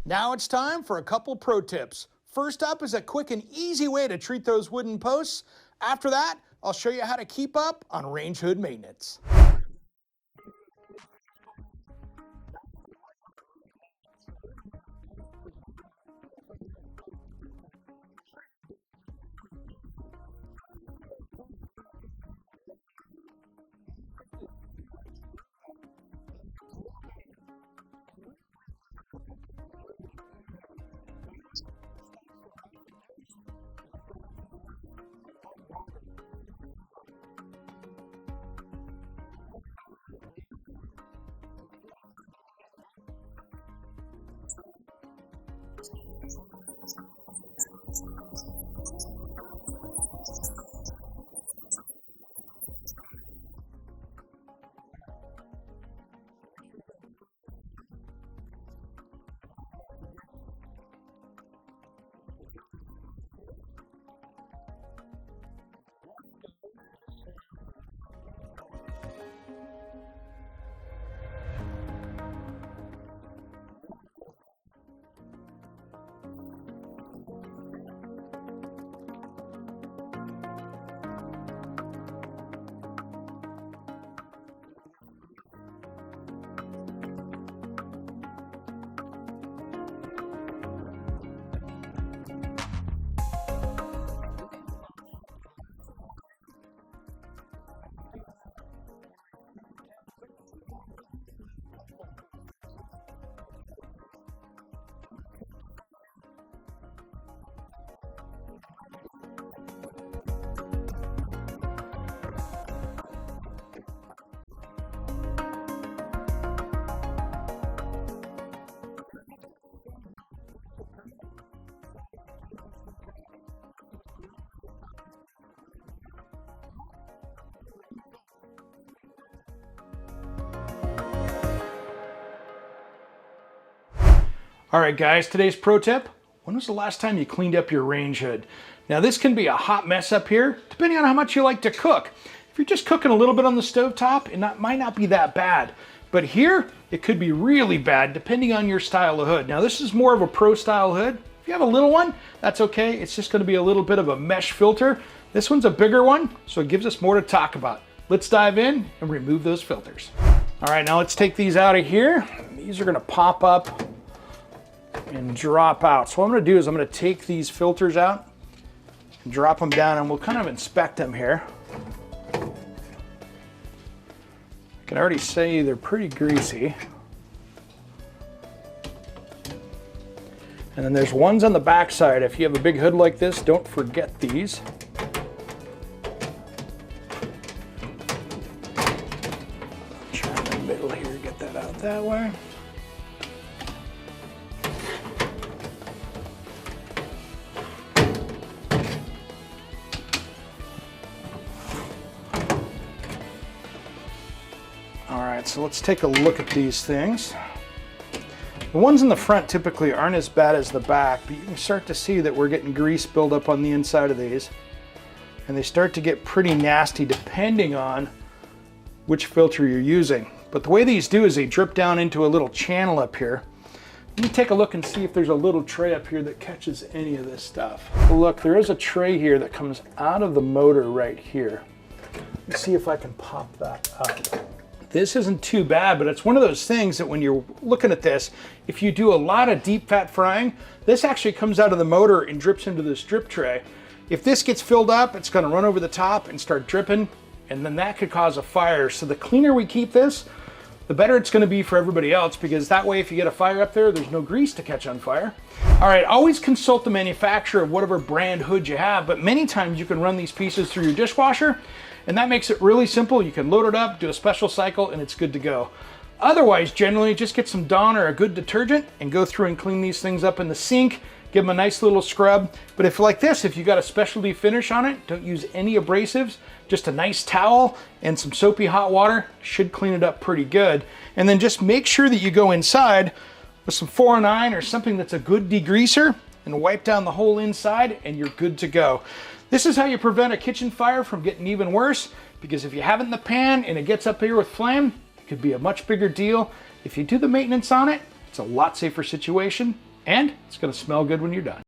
Now it's time for a couple pro tips. First up is a quick and easy way to treat those wooden posts. After that, I'll show you how to keep up on range hood maintenance. All right, guys, today's pro tip. When was the last time you cleaned up your range hood? Now, this can be a hot mess up here, depending on how much you like to cook. If you're just cooking a little bit on the stovetop, it might not be that bad. But here, it could be really bad, depending on your style of hood. Now, this is more of a pro style hood. If you have a little one, that's okay. It's just gonna be a little bit of a mesh filter. This one's a bigger one, so it gives us more to talk about. Let's dive in and remove those filters. All right, now let's take these out of here. These are gonna pop up and drop out. So what I'm going to do is I'm going to take these filters out and drop them down, and we'll kind of inspect them here. I can already say they're pretty greasy. And then there's ones on the back side. If you have a big hood like this, don't forget these. Try in the middle here, get that out that way. So let's take a look at these things. The ones in the front typically aren't as bad as the back, but you can start to see that we're getting grease buildup on the inside of these. And they start to get pretty nasty depending on which filter you're using. But the way these do is they drip down into a little channel up here. Let me take a look and see if there's a little tray up here that catches any of this stuff. Look, there is a tray here that comes out of the motor right here. Let's see if I can pop that up. This isn't too bad, but it's one of those things that when you're looking at this, if you do a lot of deep fat frying, this actually comes out of the motor and drips into this drip tray. If this gets filled up, it's gonna run over the top and start dripping, and then that could cause a fire. So the cleaner we keep this, the better it's gonna be for everybody else, because that way if you get a fire up there, there's no grease to catch on fire. All right, always consult the manufacturer of whatever brand hood you have, but many times you can run these pieces through your dishwasher, and that makes it really simple. You can load it up, do a special cycle, and it's good to go. Otherwise, generally, just get some Dawn or a good detergent and go through and clean these things up in the sink, give them a nice little scrub. But if like this, if you got a specialty finish on it, don't use any abrasives, just a nice towel and some soapy hot water should clean it up pretty good. And then just make sure that you go inside with some 409 or something that's a good degreaser and wipe down the whole inside, and you're good to go. This is how you prevent a kitchen fire from getting even worse, because if you have it in the pan and it gets up here with flame, it could be a much bigger deal. If you do the maintenance on it, it's a lot safer situation and it's going to smell good when you're done.